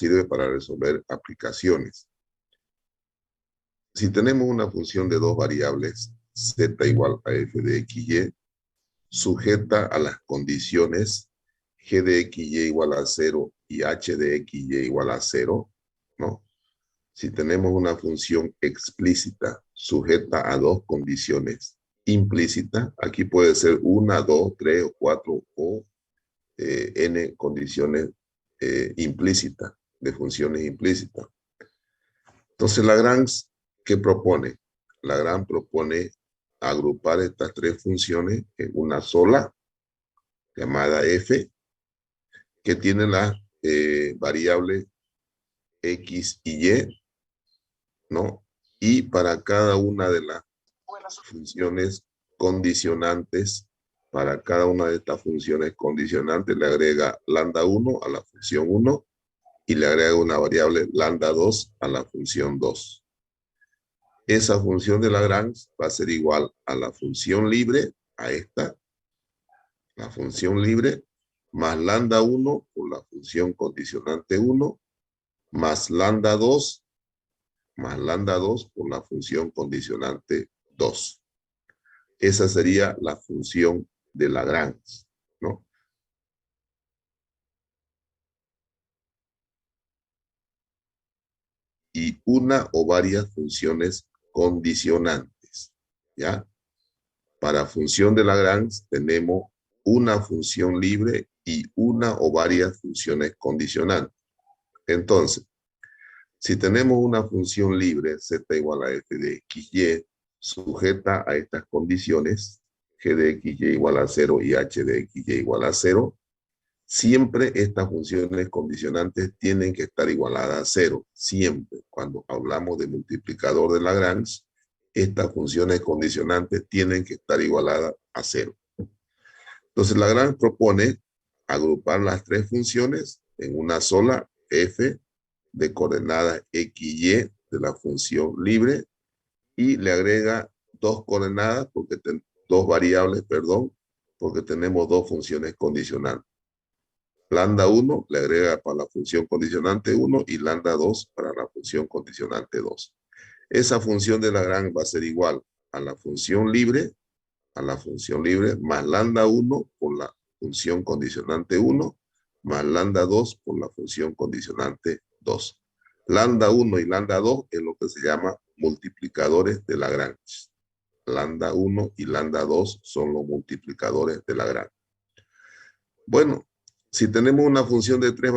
sirve para resolver aplicaciones. Si tenemos una función de dos variables, z igual a f de x, y, sujeta a las condiciones g de x, y igual a 0 y h de x, y igual a 0, ¿no? Si tenemos una función explícita sujeta a dos condiciones implícitas, aquí puede ser 1, 2, 3 o 4 o n condiciones implícitas, de funciones implícitas. Entonces Lagrange, ¿qué propone? Lagrange propone agrupar estas tres funciones en una sola, llamada f, que tiene las variables x y y, ¿no? Y para cada una de las funciones condicionantes, para cada una de estas funciones condicionantes le agrega lambda 1 a la función 1 y le agrega una variable lambda 2 a la función 2. Esa función de Lagrange va a ser igual a la función libre, a esta, la función libre, más lambda 1 por la función condicionante 1, más lambda 2 por la función condicionante 2. Esa sería la función de Lagrange, ¿no? Y una o varias funciones condicionantes, ¿ya? Para función de Lagrange tenemos una función libre y una o varias funciones condicionantes. Entonces, si tenemos una función libre, z igual a f de x, y, sujeta a estas condiciones, g de x, y igual a 0 y h de x, y igual a 0, siempre estas funciones condicionantes tienen que estar igualadas a 0. Siempre, cuando hablamos de multiplicador de Lagrange, estas funciones condicionantes tienen que estar igualadas a 0. Entonces, Lagrange propone agrupar las tres funciones en una sola f de coordenadas x y de la función libre y le agrega dos coordenadas, dos variables, perdón, porque tenemos dos funciones condicionantes. Lambda 1 le agrega para la función condicionante 1 y lambda 2 para la función condicionante 2. Esa función de Lagrange va a ser igual a la función libre, más lambda 1 por la función condicionante 1, más lambda 2 por la función condicionante 2. Lambda 1 y lambda 2 es lo que se llama multiplicadores de Lagrange. Lambda 1 y lambda 2 son los multiplicadores de Lagrange. Bueno, si tenemos una función de tres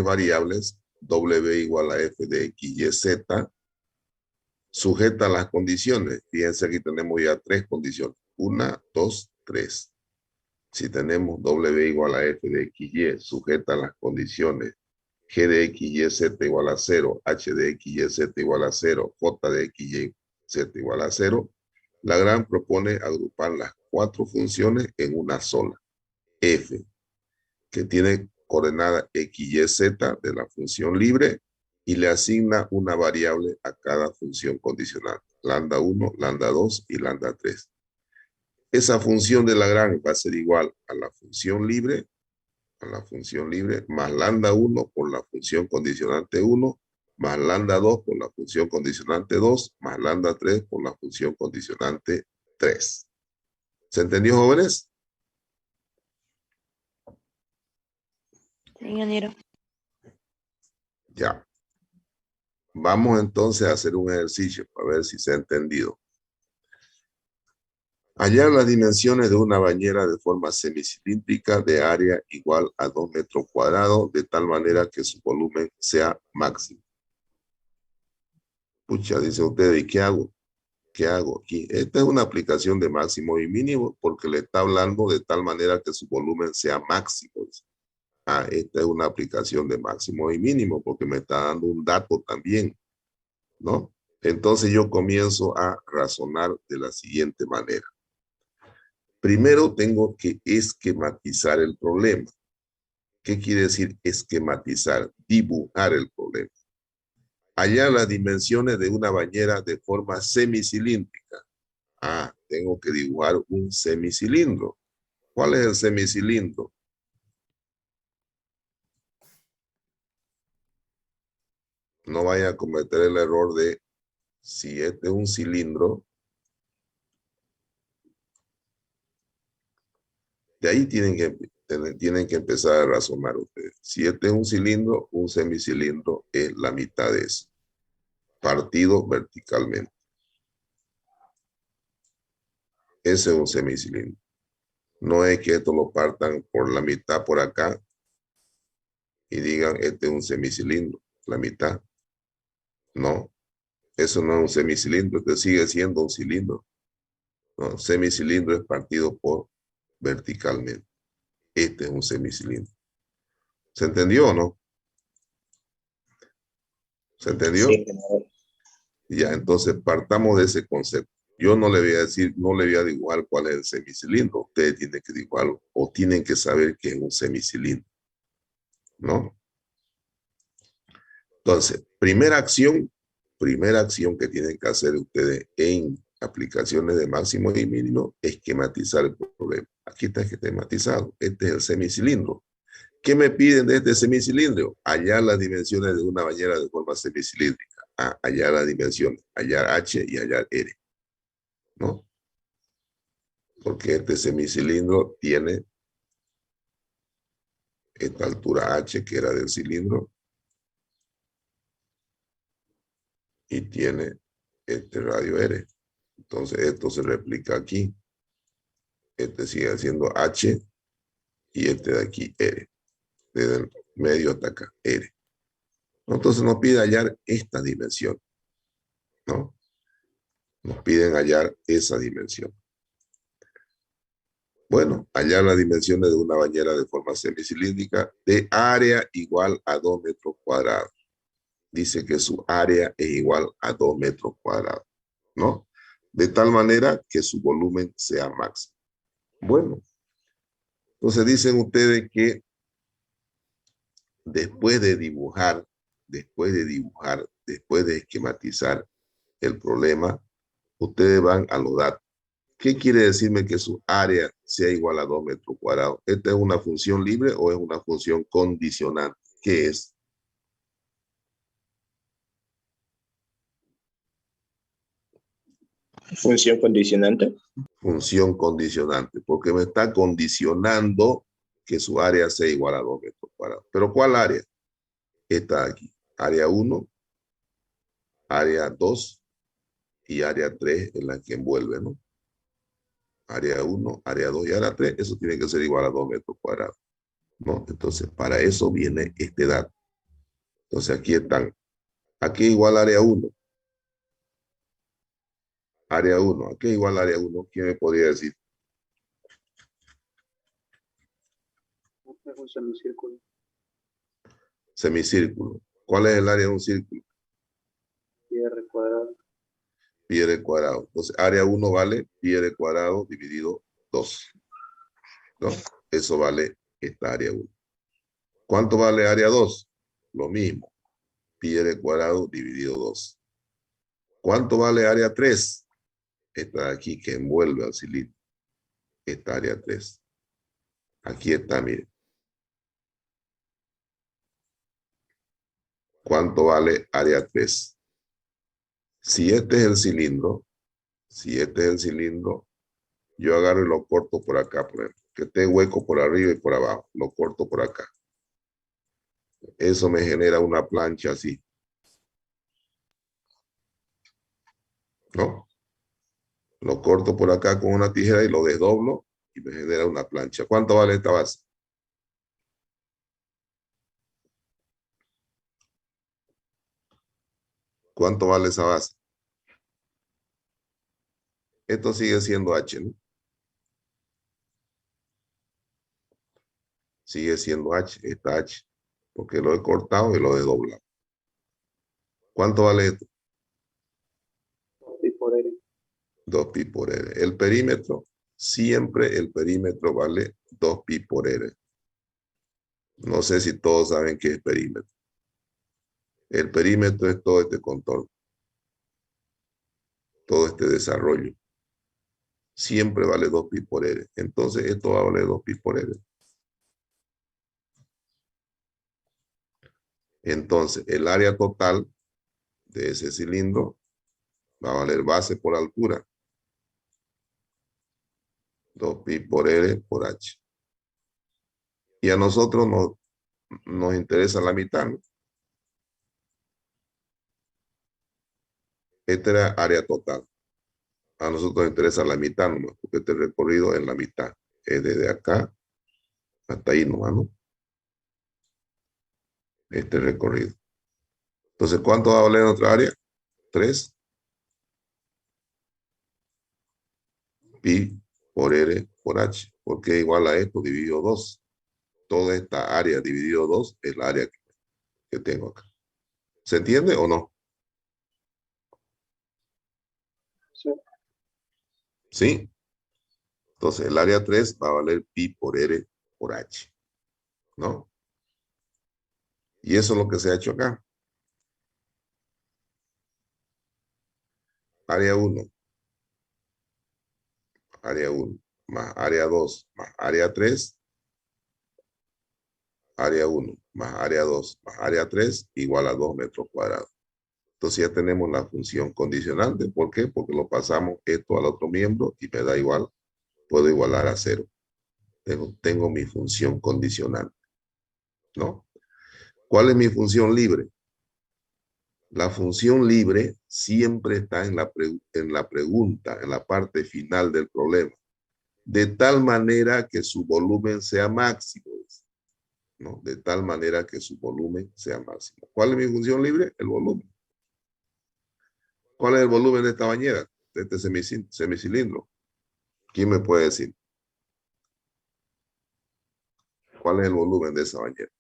variables, w igual a f de x, y, z, sujeta a las condiciones. Fíjense, aquí tenemos ya tres condiciones. 1, 2, 3. Si tenemos w igual a f de x, y, sujeta a las condiciones g de x, y, z igual a 0, h de x, y, z igual a 0, j de x, y, z igual a 0, Lagrange propone agrupar las cuatro funciones en una sola, f, que tiene coordenada x, y, z de la función libre y le asigna una variable a cada función condicional, lambda 1, lambda 2 y lambda 3. Esa función de Lagrange va a ser igual a la función libre, más lambda 1 por la función condicionante 1, más lambda 2 por la función condicionante 2, más lambda 3 por la función condicionante 3. ¿Se entendió, jóvenes? Sí, ingeniero. Ya. Vamos entonces a hacer un ejercicio para ver si se ha entendido. Hallar las dimensiones de una bañera de forma semicilíndrica de área igual a 2 metros cuadrados, de tal manera que su volumen sea máximo. Pucha, dice usted, ¿y qué hago? ¿Qué hago aquí? Esta es una aplicación de máximo y mínimo porque le está hablando de tal manera que su volumen sea máximo. Ah, esta es una aplicación de máximo y mínimo porque me está dando un dato también, ¿no? Entonces yo comienzo a razonar de la siguiente manera. Primero tengo que esquematizar el problema. ¿Qué quiere decir esquematizar? Dibujar el problema. Hallar las dimensiones de una bañera de forma semicilíndrica. Ah, tengo que dibujar un semicilindro. ¿Cuál es el semicilindro? No vaya a cometer el error de, si este es un cilindro, de ahí tienen que empezar a razonar ustedes. Si este es un cilindro, un semicilindro es la mitad de eso, partido verticalmente. Ese es un semicilindro. No es que esto lo partan por la mitad por acá y digan, este es un semicilindro, la mitad. No, eso no es un semicilindro, este sigue siendo un cilindro. No, semicilindro es partido por verticalmente. Este es un semicilindro. ¿Se entendió o no? ¿Se entendió? Sí, general. Ya, entonces partamos de ese concepto. Yo no le voy a decir, no le voy a dibujar cuál es el semicilindro. Ustedes tienen que dibujarlo o tienen que saber qué es un semicilindro, ¿no? Entonces, primera acción que tienen que hacer ustedes en aplicaciones de máximo y mínimo, esquematizar el problema. Aquí está esquematizado. Este es el semicilindro. ¿Qué me piden de este semicilindro? Hallar las dimensiones de una bañera de forma semicilíndrica. Hallar las dimensiones, hallar H y hallar R, ¿no? Porque este semicilindro tiene esta altura H, que era del cilindro, y tiene este radio R. Entonces esto se replica aquí. Este sigue siendo H y este de aquí R. Desde el medio hasta acá, R. Entonces nos pide hallar esta dimensión, ¿no? Nos piden hallar esa dimensión. Bueno, hallar las dimensiones de una bañera de forma semicilíndrica de área igual a 2 metros cuadrados. Dice que su área es igual a 2 metros cuadrados, ¿no? De tal manera que su volumen sea máximo. Bueno, entonces dicen ustedes que después de dibujar, después de esquematizar el problema, ustedes van a los datos. ¿Qué quiere decirme que su área sea igual a 2 metros cuadrados? ¿Esta es una función libre o es una función condicionante? ¿Qué es? Función condicionante. Función condicionante, porque me está condicionando que su área sea igual a 2 metros cuadrados. ¿Pero cuál área? Esta de aquí. Área 1, área 2 y área 3 en la que envuelve, ¿no? Área 1, área 2 y área 3, eso tiene que ser igual a 2 metros cuadrados, ¿no? Entonces, para eso viene este dato. Entonces, aquí están. Aquí igual área 1. Área 1. Aquí igual área 1. ¿Quién me podría decir? Es un semicírculo. Semicírculo. ¿Cuál es el área de un círculo? Pi r cuadrado. Pi r cuadrado. Entonces, área 1 vale pi r cuadrado dividido 2, ¿no? Eso vale esta área 1. ¿Cuánto vale área 2? Lo mismo. Pi r cuadrado dividido 2. ¿Cuánto vale área 3? Esta de aquí que envuelve al cilindro. Esta área 3. Aquí está, mire. ¿Cuánto vale área 3? Si este es el cilindro, yo agarro y lo corto por acá, por ejemplo. Que esté hueco por arriba y por abajo. Lo corto por acá. Eso me genera una plancha así, ¿no? Lo corto por acá con una tijera y lo desdoblo y me genera una plancha. ¿Cuánto vale esta base? ¿Cuánto vale esa base? Esto sigue siendo H, ¿no? Sigue siendo H, esta H, porque lo he cortado y lo he doblado. ¿Cuánto vale esto? Pi por r. 2 pi por r. El perímetro, siempre el perímetro vale 2 pi por r. No sé si todos saben qué es perímetro. El perímetro es todo este contorno, todo este desarrollo. siempre vale 2 pi por r. Entonces esto va a valer 2 pi por r. Entonces el área total de ese cilindro va a valer base por altura. 2 pi por r por h. Y a nosotros nos interesa la mitad, ¿no? Esta era área total. A nosotros nos interesa la mitad nomás, porque este recorrido es la mitad. Es desde acá hasta ahí nomás, ¿no? Este recorrido. Entonces, ¿cuánto va a valer nuestra área? 3 pi por r por h, porque es igual a esto dividido 2. Toda esta área dividido 2 es la área que tengo acá. ¿Se entiende o no? Sí. Sí. Entonces, el área 3 va a valer pi por r por h, ¿no? Y eso es lo que se ha hecho acá. Área 1. Área 1 más área 2 más área 3. Área 1 más área 2 más área 3 igual a 2 metros cuadrados. Entonces ya tenemos la función condicionante. ¿Por qué? Porque lo pasamos esto al otro miembro y me da igual. Puedo igualar a 0. Tengo mi función condicionante, ¿no? ¿Cuál es mi función libre? La función libre siempre está en la pregunta, en la parte final del problema, de tal manera que su volumen sea máximo, ¿no? De tal manera que su volumen sea máximo. ¿Cuál es mi función libre? El volumen. ¿Cuál es el volumen de esta bañera? De este semicilindro. ¿Quién me puede decir? ¿Cuál es el volumen de esa bañera?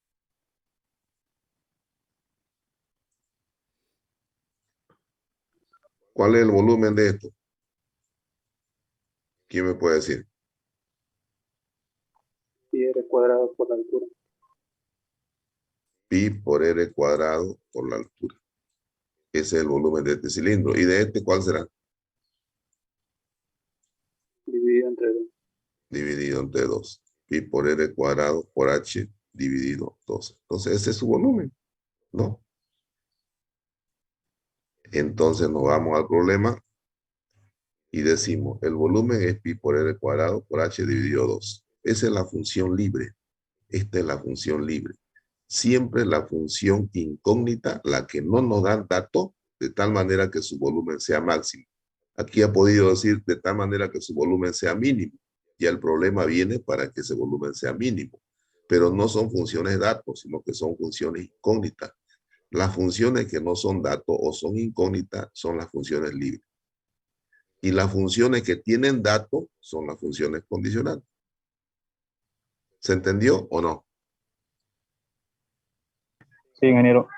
¿Cuál es el volumen de esto? ¿Quién me puede decir? Pi r cuadrado por la altura. Pi por r cuadrado por la altura. Ese es el volumen de este cilindro. ¿Y de este cuál será? Dividido entre 2. Dividido entre 2. Pi por r cuadrado por h dividido 2. Entonces ese es su volumen, ¿no? Entonces nos vamos al problema y decimos, el volumen es pi por r cuadrado por h dividido 2. Esa es la función libre. Esta es la función libre. Siempre la función incógnita, la que no nos dan datos, de tal manera que su volumen sea máximo. Aquí ha podido decir de tal manera que su volumen sea mínimo. Ya el problema viene para que ese volumen sea mínimo. Pero no son funciones datos, sino que son funciones incógnitas. Las funciones que no son datos o son incógnitas son las funciones libres. Y las funciones que tienen datos son las funciones condicionantes. ¿Se entendió o no? Sí, ingeniero.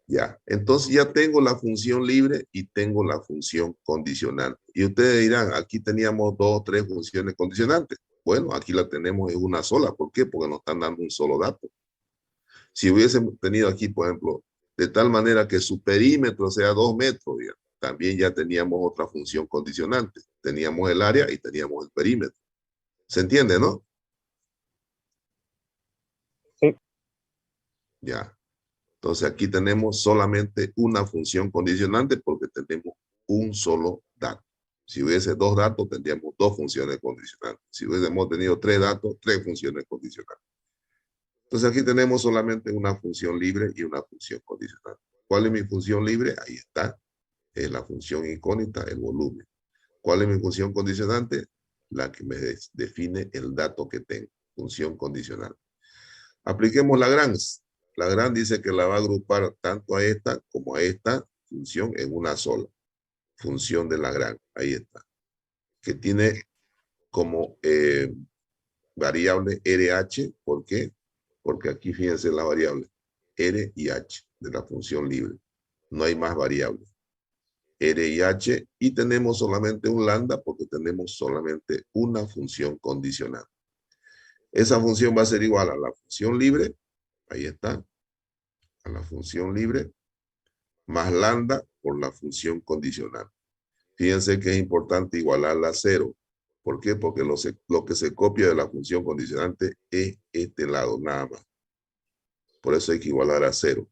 Ya, entonces ya tengo la función libre y tengo la función condicionante. Y ustedes dirán, aquí teníamos 2 o 3 funciones condicionantes. Bueno, aquí la tenemos en una sola. ¿Por qué? Porque nos están dando un solo dato. Si hubiésemos tenido aquí, por ejemplo, de tal manera que su perímetro sea 2 metros, digamos, también ya teníamos otra función condicionante. Teníamos el área y teníamos el perímetro. ¿Se entiende, no? Sí. Ya. Entonces aquí tenemos solamente una función condicionante porque tenemos un solo dato. Si hubiese 2 datos, tendríamos 2 funciones condicionantes. Si hubiésemos tenido 3 datos, 3 funciones condicionantes. Entonces aquí tenemos solamente una función libre y una función condicionante. ¿Cuál es mi función libre? Ahí está. Es la función incógnita, el volumen. ¿Cuál es mi función condicionante? La que me define el dato que tengo. Función condicional. Apliquemos Lagrange. Lagrange dice que la va a agrupar tanto a esta como a esta función en una sola. Función de Lagrange. Ahí está. Que tiene como variable RH. ¿Por qué? Porque aquí fíjense la variable R y H de la función libre. No hay más variables. R y H y tenemos solamente un lambda porque tenemos solamente una función condicional. Esa función va a ser igual a la función libre. Ahí está. A la función libre más lambda por la función condicional. Fíjense que es importante igualarla a 0. ¿Por qué? Porque lo que se copia de la función condicionante es este lado, nada más. Por eso hay que igualar a 0,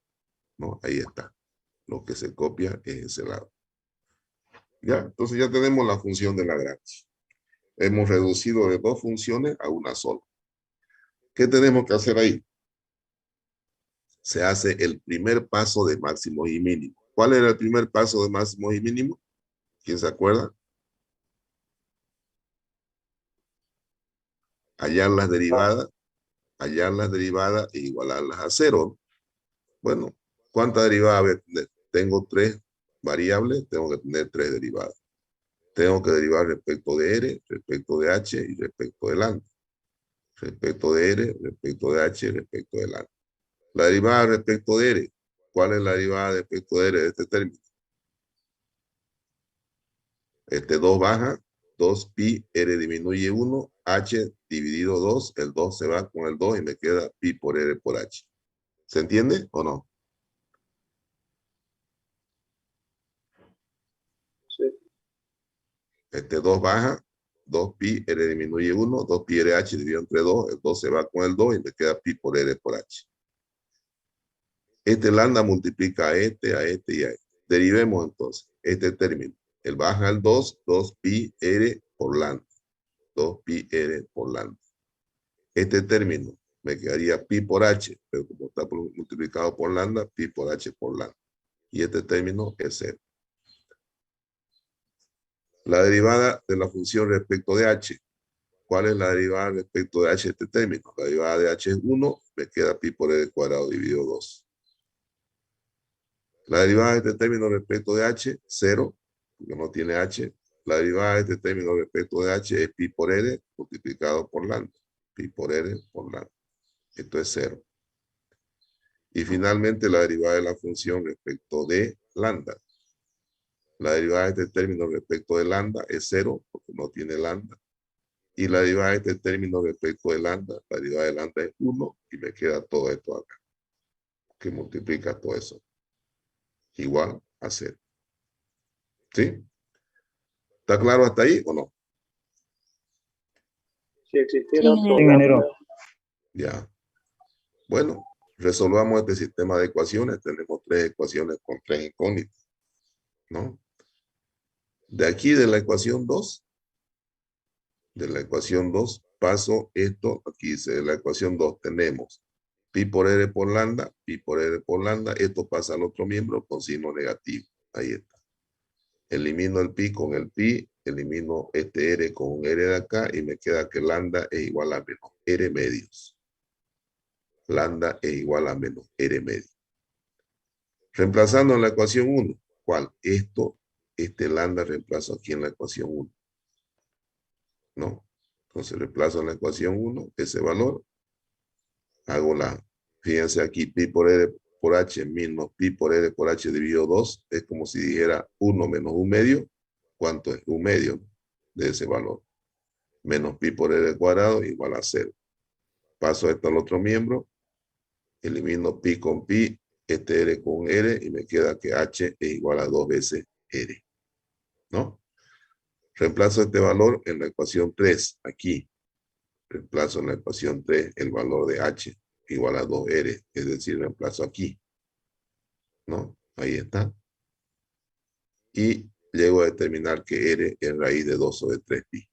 ¿no? Ahí está. Lo que se copia es ese lado. ¿Ya? Entonces ya tenemos la función de Lagrange. Hemos reducido de 2 funciones a una sola. ¿Qué tenemos que hacer ahí? Se hace el primer paso de máximos y mínimos. ¿Cuál era el primer paso de máximos y mínimos? ¿Quién se acuerda? Hallar las derivadas e igualarlas a 0. Bueno, ¿cuántas derivadas voy a tener? Tengo 3 variables, tengo que tener 3 derivadas. Tengo que derivar respecto de R, respecto de H y respecto de lambda. Respecto de R, respecto de H y respecto de lambda. La derivada respecto de R. ¿Cuál es la derivada respecto de R de este término? Este 2 baja, 2 pi, R disminuye 1, H dividido 2, el 2 se va con el 2 y me queda pi por R por H. ¿Se entiende o no? Sí. Este 2 baja, 2 pi, R disminuye 1, 2 pi RH dividido entre 2, el 2 se va con el 2 y me queda pi por R por H. Este lambda multiplica a este y a este. Derivemos entonces este término. El baja al 2, 2 pi R por lambda. 2 pi R por lambda. Este término me quedaría pi por H, pero como está multiplicado por lambda, pi por H por lambda. Y este término es 0. La derivada de la función respecto de H. ¿Cuál es la derivada respecto de H de este término? La derivada de H es 1, me queda pi por R cuadrado dividido 2. La derivada de este término respecto de H, 0, porque no tiene H. La derivada de este término respecto de H es pi por R multiplicado por lambda. Pi por R por lambda. Esto es 0. Y finalmente la derivada de la función respecto de lambda. La derivada de este término respecto de lambda es 0, porque no tiene lambda. Y la derivada de este término respecto de lambda, la derivada de lambda es 1 y me queda todo esto acá, que multiplica todo eso. Igual a 0. ¿Sí? ¿Está claro hasta ahí o no? Si existiera Sí, otro ingeniero. lambda, Ya. Bueno, resolvamos este sistema de ecuaciones. Tenemos 3 ecuaciones con 3 incógnitas, ¿no? De aquí de la ecuación 2, paso esto, aquí dice de la ecuación 2 tenemos pi por R por lambda, pi por R por lambda, esto pasa al otro miembro con signo negativo. Ahí está. Elimino el pi con el pi, elimino este R con un R de acá y me queda que lambda es igual a menos R medios. Lambda es igual a menos R medio. Reemplazando en la ecuación 1, ¿cuál? Este lambda reemplazo aquí en la ecuación 1. ¿No? Entonces reemplazo en la ecuación 1 ese valor. Hago fíjense aquí, pi por R por H menos pi por R por H dividido 2. Es como si dijera 1 menos 1 medio. ¿Cuánto es? 1 medio de ese valor. Menos pi por R cuadrado igual a 0. Paso esto al otro miembro. Elimino pi con pi, este R con R, y me queda que H es igual a 2 veces R. ¿No? Reemplazo este valor en la ecuación 3, aquí. Reemplazo en la ecuación 3 el valor de H igual a 2R, es decir, reemplazo aquí. ¿No? Ahí está. Y llego a determinar que R es raíz de 2 sobre 3pi.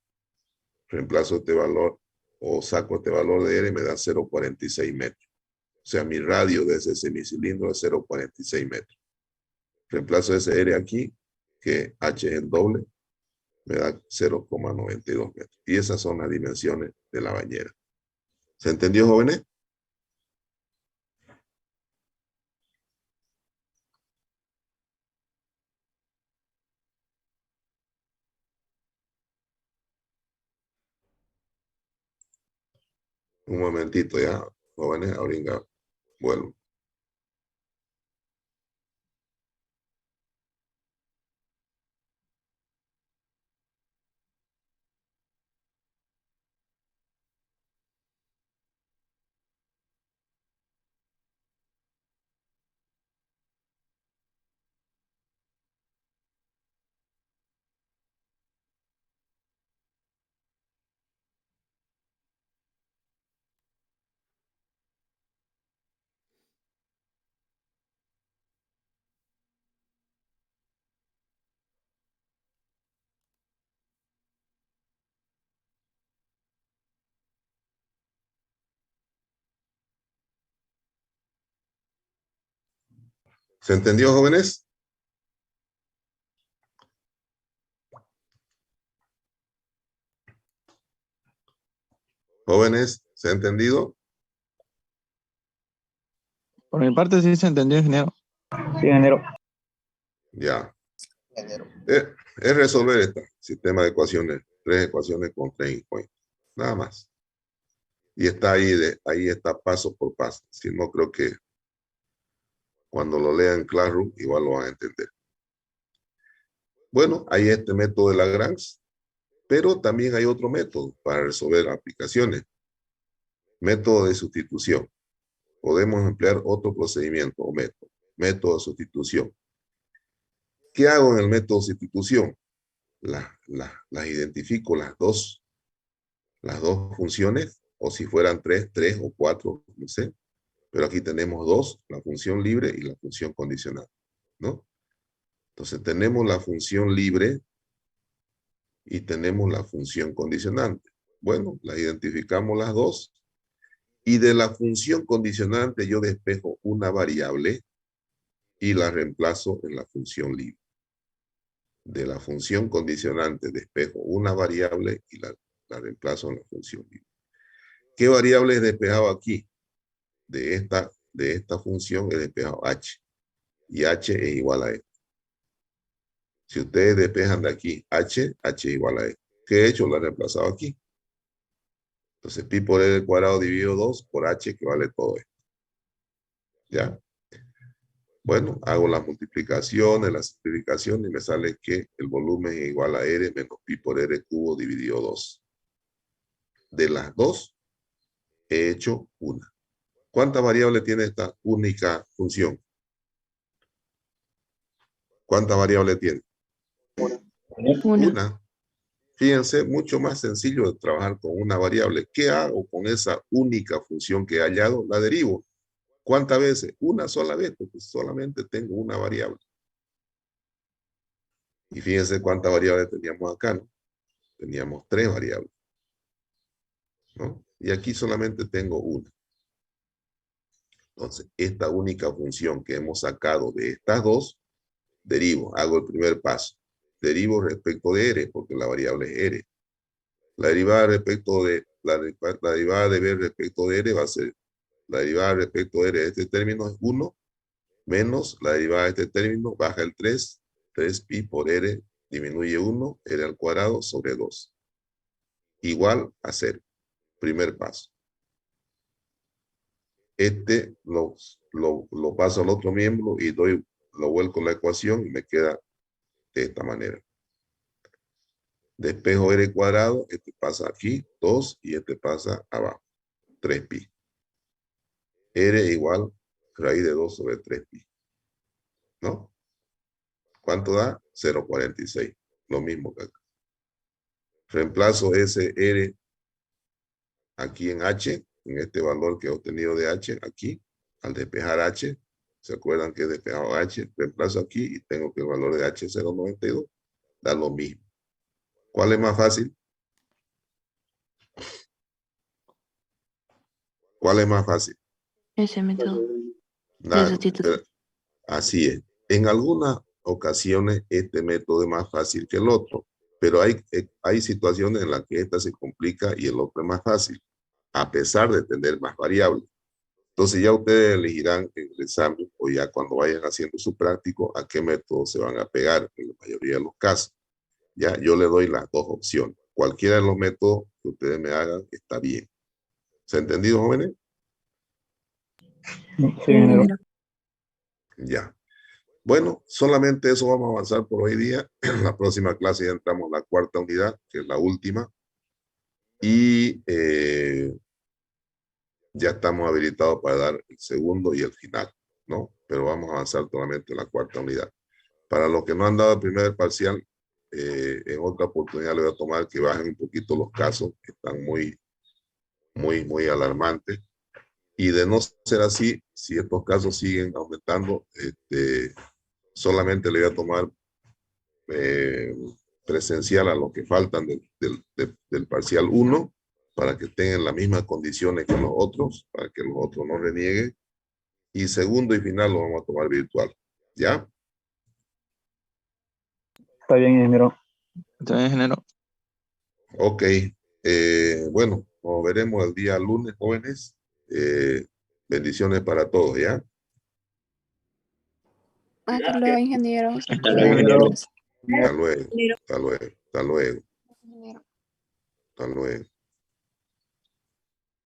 Reemplazo este valor o saco este valor de R, me da 0,46 metros. O sea, mi radio de ese semicilindro es 0,46 metros. Reemplazo ese R aquí, que H es el doble, me da 0,92 metros. Y esas son las dimensiones de la bañera. ¿Se entendió, jóvenes? Un momentito ya, jóvenes, ahorita vuelvo. ¿Se entendió, jóvenes? Jóvenes, ¿se ha entendido? Por mi parte sí se entendió, ingeniero. Sí, ingeniero. Ya. Es resolver este sistema de ecuaciones, 3 ecuaciones con 3 encuentros. Nada más. Y está ahí está paso por paso. Si no, creo que cuando lo lean en Classroom, igual lo van a entender. Bueno, hay este método de Lagrange, pero también hay otro método para resolver aplicaciones. Método de sustitución. Podemos emplear otro procedimiento o método. Método de sustitución. ¿Qué hago en el método de sustitución? Las identifico las dos funciones, o si fueran tres o cuatro, no sé. Pero aquí tenemos dos, la función libre y la función condicional, ¿no? Entonces tenemos la función libre y tenemos la función condicionante. Bueno, las identificamos las dos. Y de la función condicionante yo despejo una variable y la reemplazo en la función libre. De la función condicionante despejo una variable y la reemplazo en la función libre. ¿Qué variable he despejado aquí? De esta función he despejado h. Y h es igual a esto. Si ustedes despejan de aquí h es igual a esto. ¿Qué he hecho? Lo he reemplazado aquí. Entonces pi por r cuadrado dividido 2 por h, que vale todo esto. ¿Ya? Bueno, hago la multiplicación, la simplificación y me sale que el volumen es igual a r menos pi por r cubo dividido 2. De las dos, he hecho una. ¿Cuántas variables tiene esta única función? ¿Cuántas variables tiene? Una. Una. Fíjense, mucho más sencillo de trabajar con una variable. ¿Qué hago con esa única función que he hallado? La derivo. ¿Cuántas veces? Una sola vez, porque solamente tengo una variable. Y fíjense cuántas variables teníamos acá, ¿no? Teníamos 3 variables, ¿no? Y aquí solamente tengo una. Entonces, esta única función que hemos sacado de estas dos, derivo, hago el primer paso. Derivo respecto de r, porque la variable es r. La derivada respecto de la derivada de b respecto de r va a ser la derivada respecto de r de este término es 1 menos la derivada de este término baja el 3 pi por r disminuye 1, r al cuadrado sobre 2. Igual a 0. Primer paso. Este lo paso al otro miembro y lo vuelco a la ecuación y me queda de esta manera. Despejo r cuadrado, este pasa aquí, 2, y este pasa abajo, 3 pi. R igual raíz de 2 sobre 3 pi. ¿No? ¿Cuánto da? 0,46. Lo mismo que acá. Reemplazo ese R aquí en H, en este valor que he obtenido de H, aquí, al despejar H. ¿Se acuerdan que he despejado H? Reemplazo aquí y tengo que el valor de H es 0,92. Da lo mismo. ¿Cuál es más fácil? ¿Cuál es más fácil? Ese método de Nada, sustitución. así es. En algunas ocasiones este método es más fácil que el otro, pero hay situaciones en las que esta se complica y el otro es más fácil, a pesar de tener más variables. Entonces ya ustedes elegirán en el examen o ya cuando vayan haciendo su práctico a qué método se van a pegar en la mayoría de los casos. Ya yo le doy las dos opciones. Cualquiera de los métodos que ustedes me hagan está bien. ¿Se ha entendido, jóvenes? Sí, ingeniero. Ya. Bueno, solamente eso vamos a avanzar por hoy día. En la próxima clase ya entramos a la cuarta unidad, que es la última. Y ya estamos habilitados para dar el segundo y el final, ¿no? Pero vamos a avanzar solamente en la cuarta unidad. Para los que no han dado el primer parcial, en otra oportunidad les voy a tomar que bajen un poquito los casos, que están muy alarmantes. Y de no ser así, si estos casos siguen aumentando, solamente le voy a tomar presencial a los que faltan del parcial 1 para que tengan las mismas condiciones que los otros, para que los otros no renieguen. Y segundo y final lo vamos a tomar virtual. ¿Ya? Está bien, ingeniero. Está bien, ingeniero. Ok. Bueno, nos veremos el día lunes, jóvenes. Bendiciones para todos, ¿ya? Hasta luego, ingenieros. Hasta luego, ingeniero. Hasta luego. Hasta luego. Hasta luego. Ingeniero. Hasta luego.